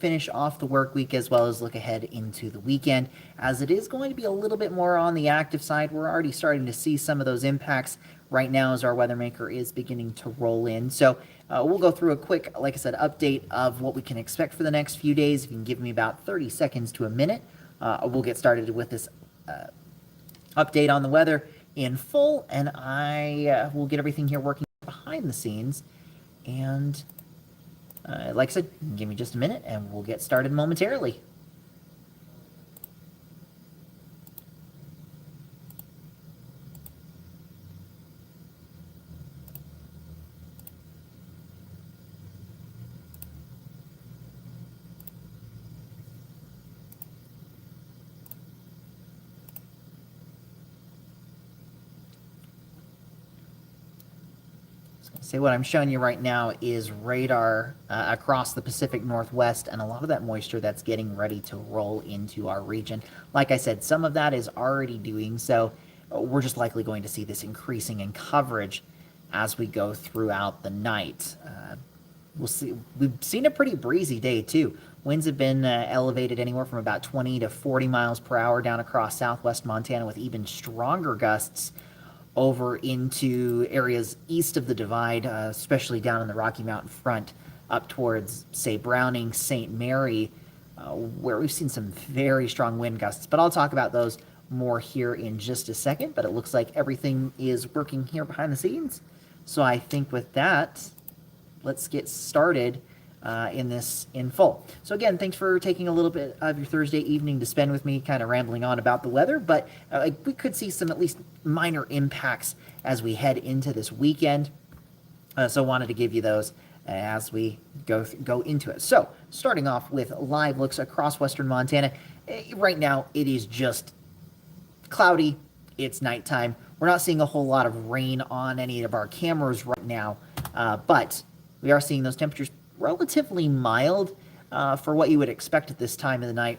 finish off the work week as well as look ahead into the weekend, as it is going to be a little bit more on the active side. We're already starting to see some of those impacts right now as our weather maker is beginning to roll in. So we'll go through a quick, like I said, update of what we can expect for the next few days. If you can give me about 30 seconds to a minute, we'll get started with this update on the weather in full, and I will get everything here working behind the scenes. And like I said, give me just a minute and we'll get started momentarily. So what I'm showing you right now is radar across the Pacific Northwest, and a lot of that moisture that's getting ready to roll into our region. Like I said, some of that is already doing so. We're just likely going to see this increasing in coverage as we go throughout the night. We'll see. We've seen a pretty breezy day too. Winds have been elevated anywhere from about 20 to 40 miles per hour down across southwest Montana, with even stronger gusts over into areas east of the divide, especially down in the Rocky Mountain front, up towards, say, Browning, St. Mary, where we've seen some very strong wind gusts. But I'll talk about those more here in just a second. But it looks like everything is working here behind the scenes. So I think with that, let's get started in full. So again, thanks for taking a little bit of your Thursday evening to spend with me, kind of rambling on about the weather, but we could see some at least minor impacts as we head into this weekend. So wanted to give you those as we go into it. So starting off with live looks across western Montana. Right now it is just cloudy. It's nighttime. We're not seeing a whole lot of rain on any of our cameras right now, but we are seeing those temperatures relatively mild for what you would expect at this time of the night.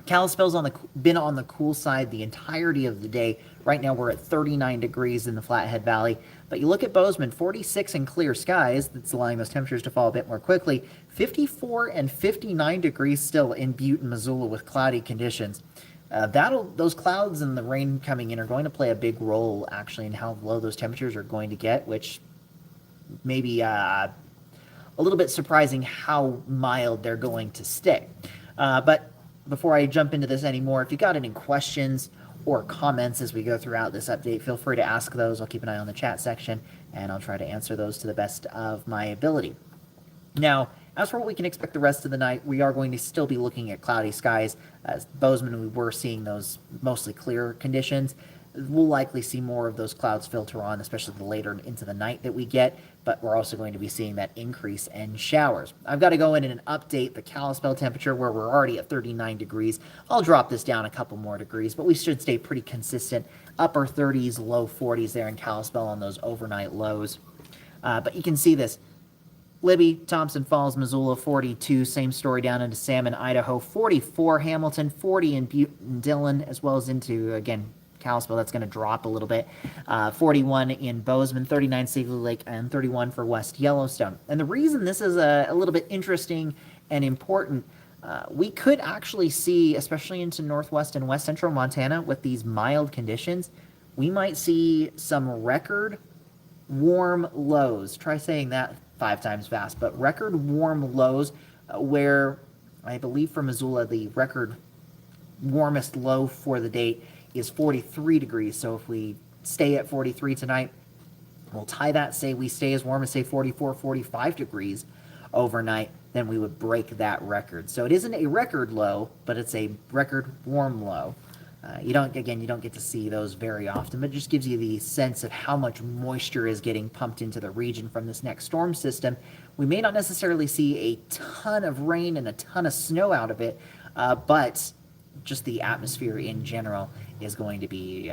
Kalispell's been on the cool side the entirety of the day. Right now we're at 39 degrees in the Flathead Valley. But you look at Bozeman, 46 and clear skies. That's allowing those temperatures to fall a bit more quickly. 54 and 59 degrees still in Butte and Missoula with cloudy conditions. Those clouds and the rain coming in are going to play a big role actually in how low those temperatures are going to get, which maybe a little bit surprising how mild they're going to stay. But before I jump into this anymore, if you got any questions or comments as we go throughout this update, feel free to ask those. I'll keep an eye on the chat section, and I'll try to answer those to the best of my ability. Now, as for what we can expect the rest of the night, we are going to still be looking at cloudy skies. As Bozeman, we were seeing those mostly clear conditions. We'll likely see more of those clouds filter on, especially the later into the night that we get, but we're also going to be seeing that increase in showers. I've got to go in and update the Kalispell temperature, where we're already at 39 degrees. I'll drop this down a couple more degrees, but we should stay pretty consistent. Upper 30s, low 40s there in Kalispell on those overnight lows. But you can see this. Libby, Thompson Falls, Missoula, 42. Same story down into Salmon, Idaho, 44. Hamilton, 40 in Butte and Dillon, as well as into, again, Kalispell. That's going to drop a little bit. 41 in Bozeman, 39 Seagley Lake, and 31 for West Yellowstone. And the reason this is a little bit interesting and important, we could actually see, especially into northwest and west central Montana, with these mild conditions, we might see some record warm lows. Try saying that 5 times fast, but record warm lows, where I believe for Missoula, the record warmest low for the date is 43 degrees. So if we stay at 43 tonight, we'll tie that, say we stay as warm as, say, 44, 45 degrees overnight, then we would break that record. So it isn't a record low, but it's a record warm low. You don't get to see those very often, but it just gives you the sense of how much moisture is getting pumped into the region from this next storm system. We may not necessarily see a ton of rain and a ton of snow out of it, but just the atmosphere in general is going to be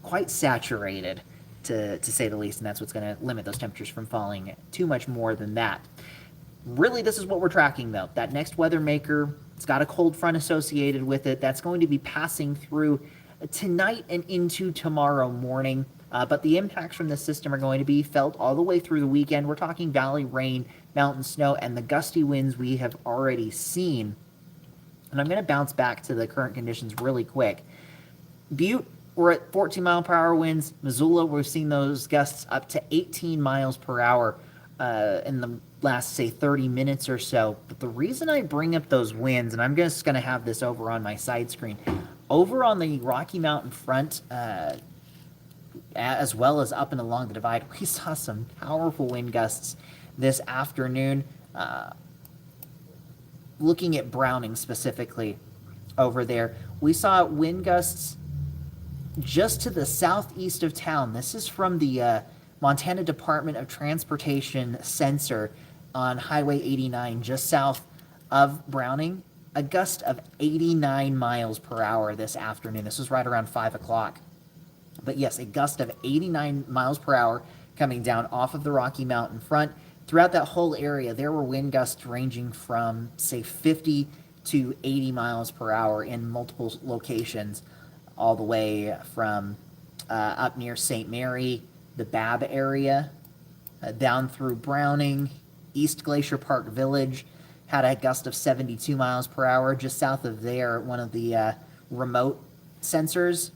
quite saturated, to say the least, and that's what's going to limit those temperatures from falling too much more than that. Really, this is what we're tracking, though. That next weather maker, it's got a cold front associated with it. That's going to be passing through tonight and into tomorrow morning. But the impacts from this system are going to be felt all the way through the weekend. We're talking valley rain, mountain snow, and the gusty winds we have already seen. And I'm going to bounce back to the current conditions really quick. Butte, we're at 14-mile-per-hour winds. Missoula, we've seen those gusts up to 18 miles per hour in the last, say, 30 minutes or so. But the reason I bring up those winds, and I'm just going to have this over on my side screen, over on the Rocky Mountain front, as well as up and along the divide, we saw some powerful wind gusts this afternoon. Looking at Browning specifically over there, we saw wind gusts just to the southeast of town. This is from the Montana Department of Transportation sensor on Highway 89, just south of Browning. A gust of 89 miles per hour this afternoon. This was right around 5 o'clock. But yes, a gust of 89 miles per hour coming down off of the Rocky Mountain front. Throughout that whole area, there were wind gusts ranging from, say, 50 to 80 miles per hour in multiple locations, all the way from up near St. Mary, the Babb area, down through Browning, East Glacier Park Village, had a gust of 72 miles per hour. Just south of there, one of the remote sensors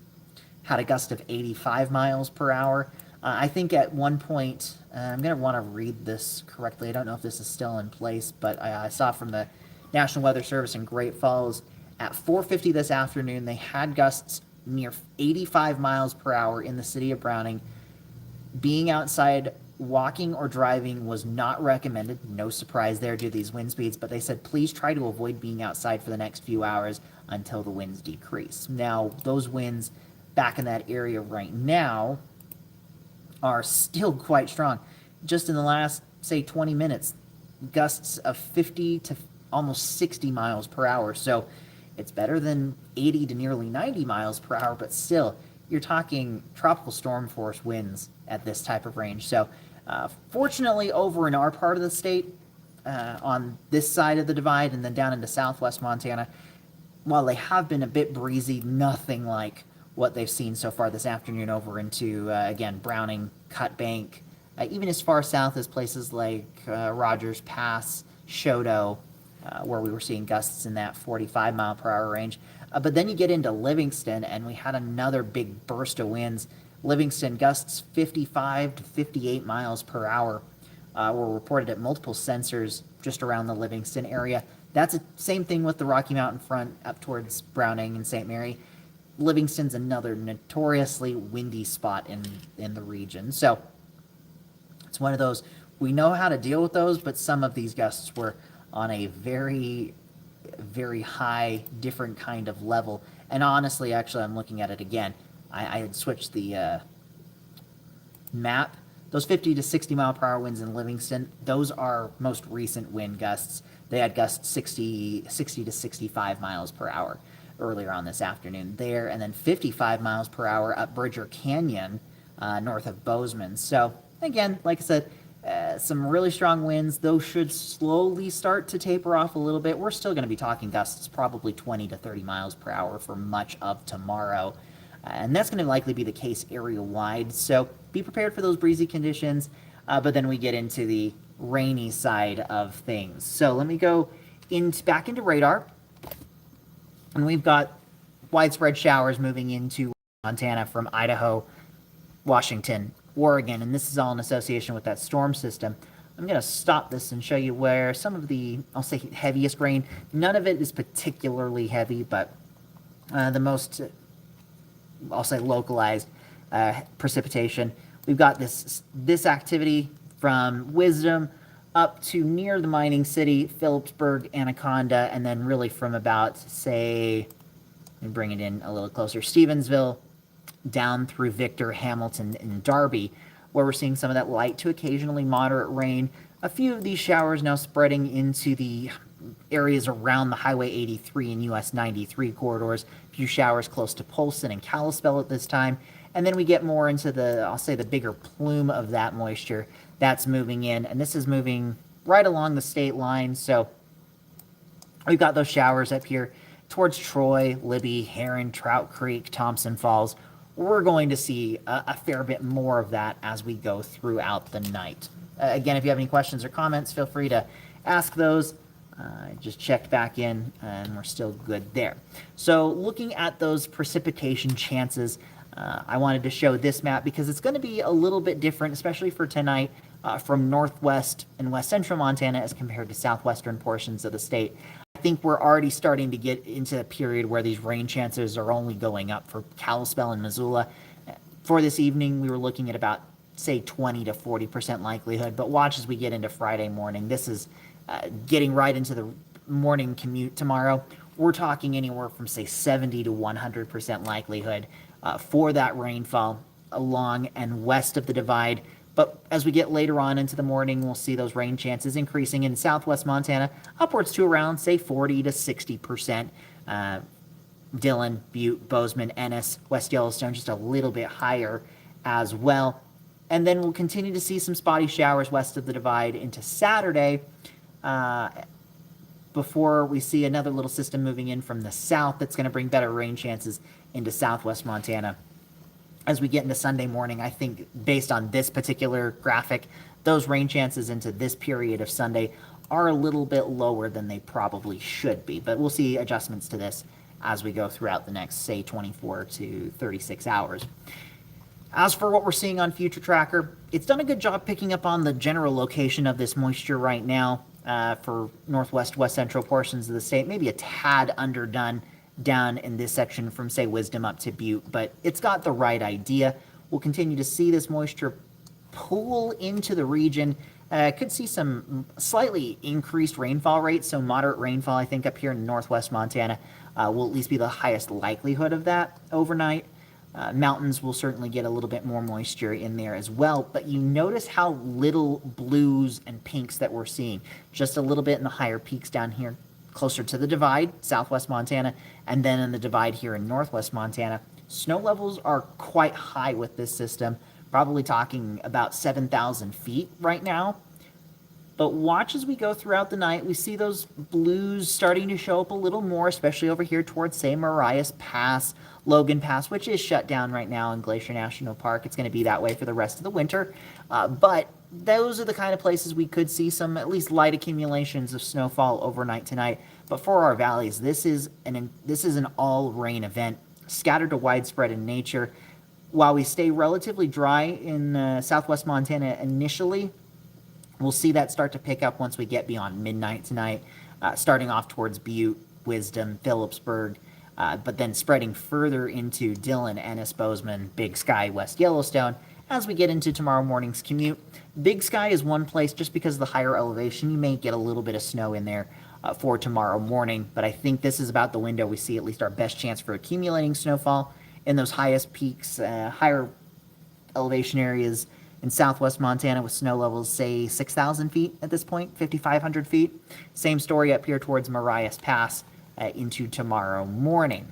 had a gust of 85 miles per hour. I think at one point, I'm going to want to read this correctly. I don't know if this is still in place, but I saw from the National Weather Service in Great Falls at 4:50 this afternoon, they had gusts near 85 miles per hour in the city of Browning. Being outside, walking or driving was not recommended. No surprise there due to these wind speeds, but they said please try to avoid being outside for the next few hours until the winds decrease. Now, those winds back in that area right now are still quite strong. Just in the last, say, 20 minutes, gusts of 50 to almost 60 miles per hour. So it's better than 80 to nearly 90 miles per hour, but still, you're talking tropical storm force winds at this type of range. So fortunately, over in our part of the state, on this side of the divide and then down into southwest Montana, while they have been a bit breezy, nothing like what they've seen so far this afternoon over into, again, Browning, Cut Bank, even as far south as places like Rogers Pass, Choteau, where we were seeing gusts in that 45-mile-per-hour range. But then you get into Livingston, and we had another big burst of winds. Livingston gusts 55 to 58 miles per hour were reported at multiple sensors just around the Livingston area. That's the same thing with the Rocky Mountain front up towards Browning and St. Mary. Livingston's another notoriously windy spot in the region. So it's one of those, we know how to deal with those, but some of these gusts were on a very, very high, different kind of level. And honestly, actually, I'm looking at it again. I had switched the map. Those 50 to 60 mile per hour winds in Livingston, those are most recent wind gusts. They had gusts 60 to 65 miles per hour earlier on this afternoon there, and then 55 miles per hour up Bridger Canyon, north of Bozeman. So again, like I said, some really strong winds. Those should slowly start to taper off a little bit. We're still going to be talking gusts probably 20 to 30 miles per hour for much of tomorrow. And that's going to likely be the case area-wide. So be prepared for those breezy conditions. But then we get into the rainy side of things. So let me go back into radar. And we've got widespread showers moving into Montana from Idaho, Washington, Oregon, and this is all in association with that storm system. I'm going to stop this and show you where some of the, I'll say, heaviest rain, none of it is particularly heavy, but the most, I'll say, localized precipitation. We've got this activity from Wisdom up to near the mining city, Phillipsburg, Anaconda, and then really from about, say, let me bring it in a little closer, Stevensville, down through Victor, Hamilton, and Darby, where we're seeing some of that light to occasionally moderate rain. A few of these showers now spreading into the areas around the Highway 83 and US 93 corridors. A few showers close to Polson and Kalispell at this time. And then we get more into the, I'll say, the bigger plume of that moisture that's moving in. And this is moving right along the state line. So we've got those showers up here towards Troy, Libby, Heron, Trout Creek, Thompson Falls, we're going to see a fair bit more of that as we go throughout the night. Again, if you have any questions or comments, feel free to ask those. Just checked back in and we're still good there. So looking at those precipitation chances, I wanted to show this map because it's going to be a little bit different, especially for tonight, from northwest and west central Montana as compared to southwestern portions of the state. I think we're already starting to get into a period where these rain chances are only going up for Kalispell and Missoula. For this evening, we were looking at about, say, 20 to 40% likelihood, but watch as we get into Friday morning. This is getting right into the morning commute tomorrow. We're talking anywhere from, say, 70 to 100% likelihood for that rainfall along and west of the divide. But as we get later on into the morning, we'll see those rain chances increasing in southwest Montana, upwards to around, say, 40 to 60%. Dillon, Butte, Bozeman, Ennis, West Yellowstone, just a little bit higher as well. And then we'll continue to see some spotty showers west of the divide into Saturday before we see another little system moving in from the south that's going to bring better rain chances into southwest Montana. As we get into Sunday morning, I think based on this particular graphic, those rain chances into this period of Sunday are a little bit lower than they probably should be. But we'll see adjustments to this as we go throughout the next, say, 24 to 36 hours. As for what we're seeing on Future Tracker, it's done a good job picking up on the general location of this moisture right now for northwest, west central portions of the state. Maybe a tad underdone down in this section from, say, Wisdom up to Butte, but it's got the right idea. We'll continue to see this moisture pool into the region. Could see some slightly increased rainfall rates, so moderate rainfall, I think, up here in northwest Montana will at least be the highest likelihood of that overnight. Mountains will certainly get a little bit more moisture in there as well, but you notice how little blues and pinks that we're seeing. Just a little bit in the higher peaks down here, closer to the divide, southwest Montana, and then in the divide here in northwest Montana. Snow levels are quite high with this system, probably talking about 7,000 feet right now. But watch as we go throughout the night, we see those blues starting to show up a little more, especially over here towards, say, Marias Pass, Logan Pass, which is shut down right now in Glacier National Park. It's going to be that way for the rest of the winter. But those are the kind of places we could see some at least light accumulations of snowfall overnight tonight. But for our valleys, this is an all-rain event, scattered to widespread in nature. While we stay relatively dry in southwest Montana initially, we'll see that start to pick up once we get beyond midnight tonight, starting off towards Butte, Wisdom, Phillipsburg, but then spreading further into Dillon, Ennis, Bozeman, Big Sky, West Yellowstone. As we get into tomorrow morning's commute, Big Sky is one place just because of the higher elevation. You may get a little bit of snow in there for tomorrow morning, but I think this is about the window we see at least our best chance for accumulating snowfall in those highest peaks, higher elevation areas in southwest Montana with snow levels, say, 6,000 feet at this point, 5,500 feet. Same story up here towards Marias Pass into tomorrow morning.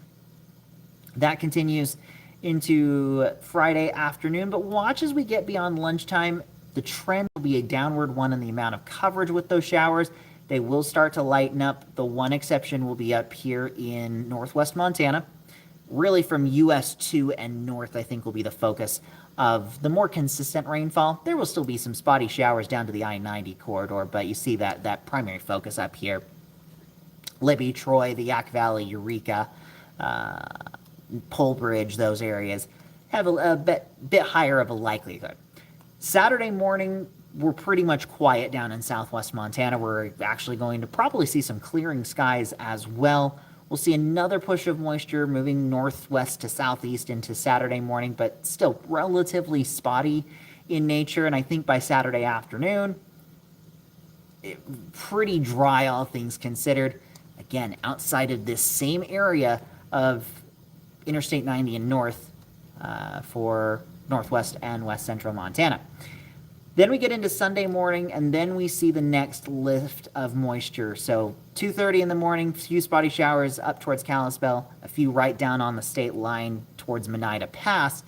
That continues into Friday afternoon, but watch as we get beyond lunchtime. The trend will be a downward one in the amount of coverage with those showers. They will start to lighten up. The one exception will be up here in northwest Montana. Really from US 2 and north, I think, will be the focus of the more consistent rainfall. There will still be some spotty showers down to the I-90 corridor, but you see that primary focus up here. Libby, Troy, the Yak Valley, Eureka, Pole Bridge, those areas have a bit higher of a likelihood. Saturday morning, we're pretty much quiet down in southwest Montana. We're actually going to probably see some clearing skies as well. We'll see another push of moisture moving northwest to southeast into Saturday morning, but still relatively spotty in nature. And I think by Saturday afternoon, pretty dry, all things considered. Again, outside of this same area of Interstate 90 and north for northwest and west central Montana. Then we get into Sunday morning, and then we see the next lift of moisture. So 2:30 in the morning, few spotty showers up towards Kalispell, a few right down on the state line towards Monida Pass.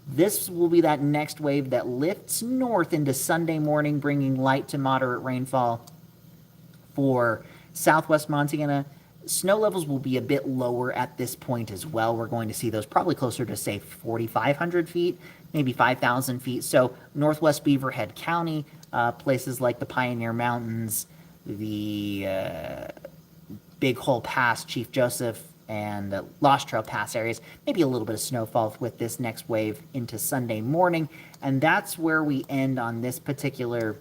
This will be that next wave that lifts north into Sunday morning, bringing light to moderate rainfall for southwest Montana, Snow levels will be a bit lower at this point as well. We're going to see those probably closer to, say, 4,500 feet, maybe 5,000 feet. So northwest Beaverhead County, places like the Pioneer Mountains, the Big Hole Pass, Chief Joseph, and Lost Trail Pass areas, maybe a little bit of snowfall with this next wave into Sunday morning. And that's where we end on this particular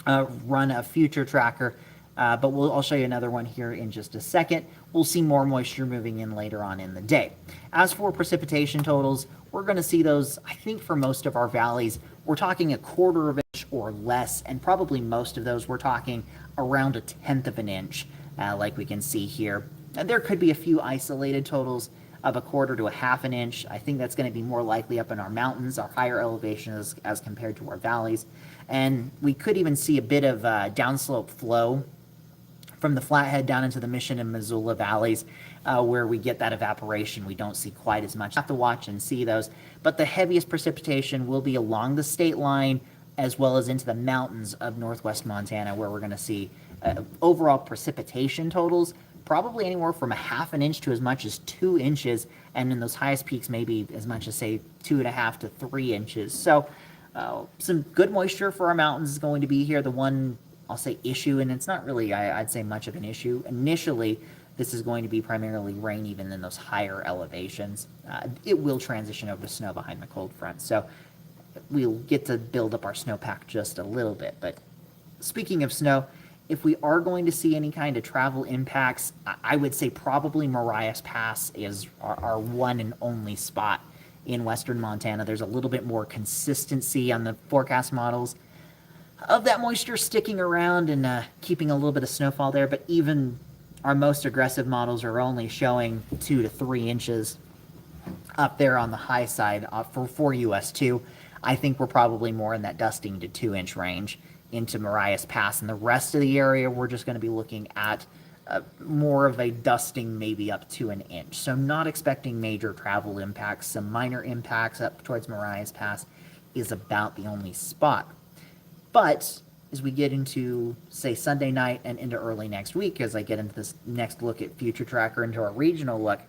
run of Future Tracker. But I'll show you another one here in just a second. We'll see more moisture moving in later on in the day. As for precipitation totals, we're going to see those, I think, for most of our valleys. We're talking a quarter of an inch or less, and probably most of those we're talking around a tenth of an inch, like we can see here. And there could be a few isolated totals of a quarter to a half an inch. I think that's going to be more likely up in our mountains, our higher elevations as compared to our valleys. And we could even see a bit of downslope flow from the Flathead down into the Mission and Missoula valleys, where we get that evaporation. We don't see quite as much. Have to watch and see those. But the heaviest precipitation will be along the state line as well as into the mountains of northwest Montana, where we're going to see overall precipitation totals probably anywhere from a half an inch to as much as 2 inches, and in those highest peaks maybe as much as, say, 2.5 to 3 inches. So some good moisture for our mountains is going to be here. The one, I'll say, issue, and it's not really, I'd say, much of an issue. Initially, this is going to be primarily rain even in those higher elevations. It will transition over to snow behind the cold front, so we'll get to build up our snowpack just a little bit. But speaking of snow, if we are going to see any kind of travel impacts, I would say probably Marias Pass is our one and only spot in western Montana. There's a little bit more consistency on the forecast models of that moisture sticking around and keeping a little bit of snowfall there, but even our most aggressive models are only showing 2 to 3 inches up there on the high side for US 2. I think we're probably more in that dusting to 2-inch range into Marias Pass, and the rest of the area we're just going to be looking at more of a dusting, maybe up to an inch. So not expecting major travel impacts. Some minor impacts up towards Marias Pass is about the only spot. But as we get into, say, Sunday night and into early next week, as I get into this next look at Future Tracker, into our regional look,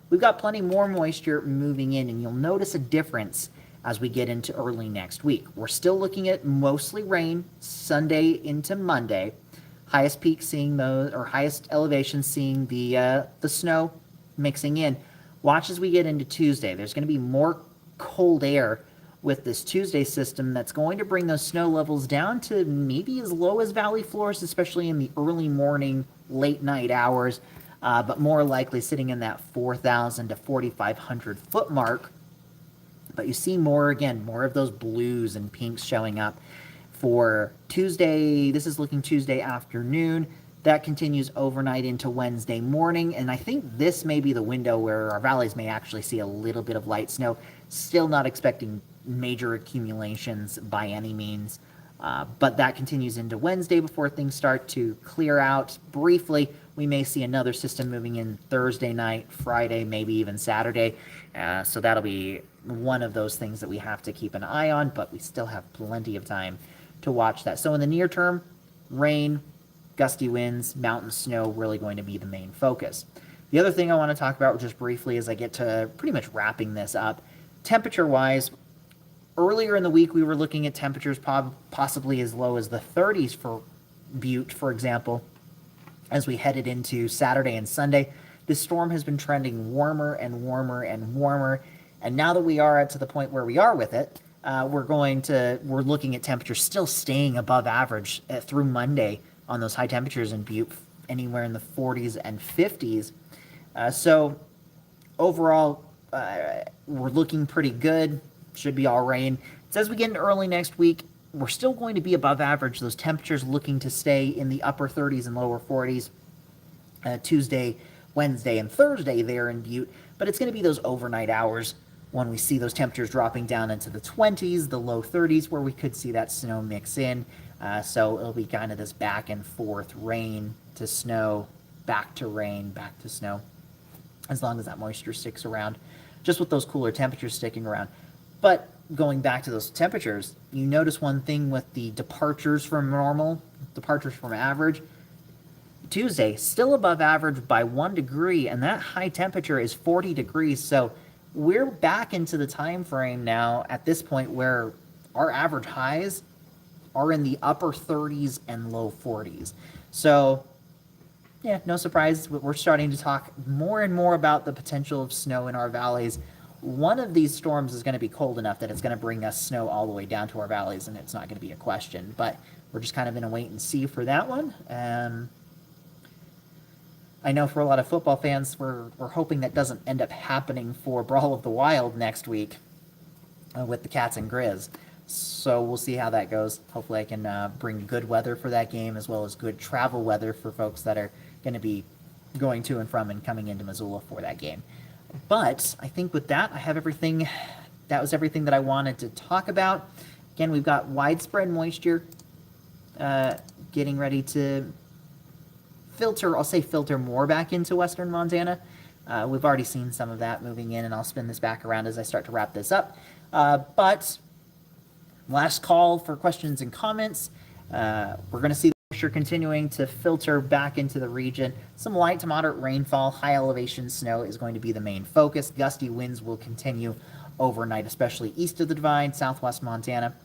we've got plenty more moisture moving in, and you'll notice a difference as we get into early next week. We're still looking at mostly rain Sunday into Monday. Highest peak seeing those, or highest elevation seeing the snow mixing in. Watch as we get into Tuesday. There's going to be more cold air with this Tuesday system that's going to bring those snow levels down to maybe as low as valley floors, especially in the early morning, late night hours, but more likely sitting in that 4,000 to 4,500 foot mark. But you see more, again, more of those blues and pinks showing up for Tuesday. This is looking Tuesday afternoon. That continues overnight into Wednesday morning. And I think this may be the window where our valleys may actually see a little bit of light snow. Still not expecting major accumulations by any means. But that continues into Wednesday before things start to clear out. Briefly, we may see another system moving in Thursday night, Friday, maybe even Saturday. So that'll be one of those things that we have to keep an eye on, but we still have plenty of time to watch that. So in the near term, rain, gusty winds, mountain snow really going to be the main focus. The other thing I want to talk about just briefly as I get to pretty much wrapping this up, temperature-wise, earlier in the week we were looking at temperatures possibly as low as the 30s for Butte, for example. As we headed into Saturday and Sunday, this storm has been trending warmer and warmer and warmer. And now that we are to the point where we are with it, we're looking at temperatures still staying above average through Monday on those high temperatures in Butte, anywhere in the 40s and 50s. So overall, we're looking pretty good. Should be all rain. So as we get into early next week, we're still going to be above average. Those temperatures looking to stay in the upper 30s and lower 40s Tuesday, Wednesday, and Thursday there in Butte. But it's going to be those overnight hours when we see those temperatures dropping down into the 20s, the low 30s, where we could see that snow mix in. So it'll be kind of this back and forth, rain to snow, back to rain, back to snow, as long as that moisture sticks around, just with those cooler temperatures sticking around. But going back to those temperatures, you notice one thing with the departures from normal, departures from average. Tuesday, still above average by 1 degree, and that high temperature is 40 degrees. So we're back into the time frame now at this point where our average highs are in the upper 30s and low 40s. So yeah, no surprise, we're starting to talk more and more about the potential of snow in our valleys. One of these storms is going to be cold enough that it's going to bring us snow all the way down to our valleys, and it's not going to be a question. But we're just kind of in a wait and see for that one. I know for a lot of football fans, we're hoping that doesn't end up happening for Brawl of the Wild next week with the Cats and Grizz. So we'll see how that goes. Hopefully I can bring good weather for that game, as well as good travel weather for folks that are going to be going to and from and coming into Missoula for that game. But I think with that, I have everything. That was everything that I wanted to talk about. Again, we've got widespread moisture getting ready to filter, I'll say filter more back into western Montana. We've already seen some of that moving in, and I'll spin this back around as I start to wrap this up. But last call for questions and comments. We're going to see the moisture continuing to filter back into the region. Some light to moderate rainfall, high elevation snow is going to be the main focus. Gusty winds will continue overnight, especially east of the Divide, southwest Montana,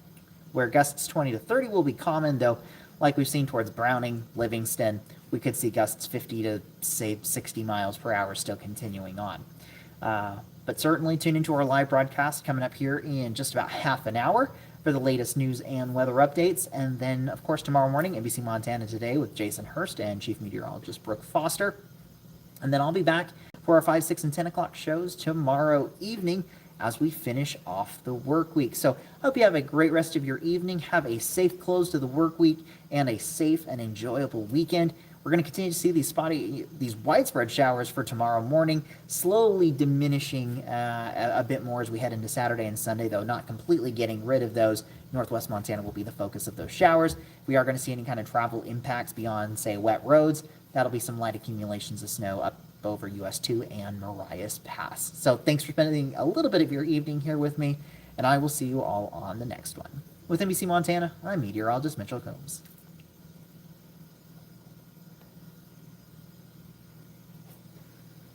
where gusts 20 to 30 will be common, though, like we've seen towards Browning, Livingston, we could see gusts 50 to, say, 60 miles per hour still continuing on. But certainly tune into our live broadcast coming up here in just about half an hour for the latest news and weather updates. And then, of course, tomorrow morning, NBC Montana Today with Jason Hurst and Chief Meteorologist Brooke Foster. And then I'll be back for our 5, 6, and 10 o'clock shows tomorrow evening as we finish off the work week. So I hope you have a great rest of your evening. Have a safe close to the work week and a safe and enjoyable weekend. We're going to continue to see these widespread showers for tomorrow morning, slowly diminishing a bit more as we head into Saturday and Sunday, though not completely getting rid of those. Northwest Montana will be the focus of those showers. We are going to see any kind of travel impacts beyond, say, wet roads. That'll be some light accumulations of snow up over US 2 and Marias Pass. So thanks for spending a little bit of your evening here with me, and I will see you all on the next one. With NBC Montana, I'm meteorologist Mitchell Combs.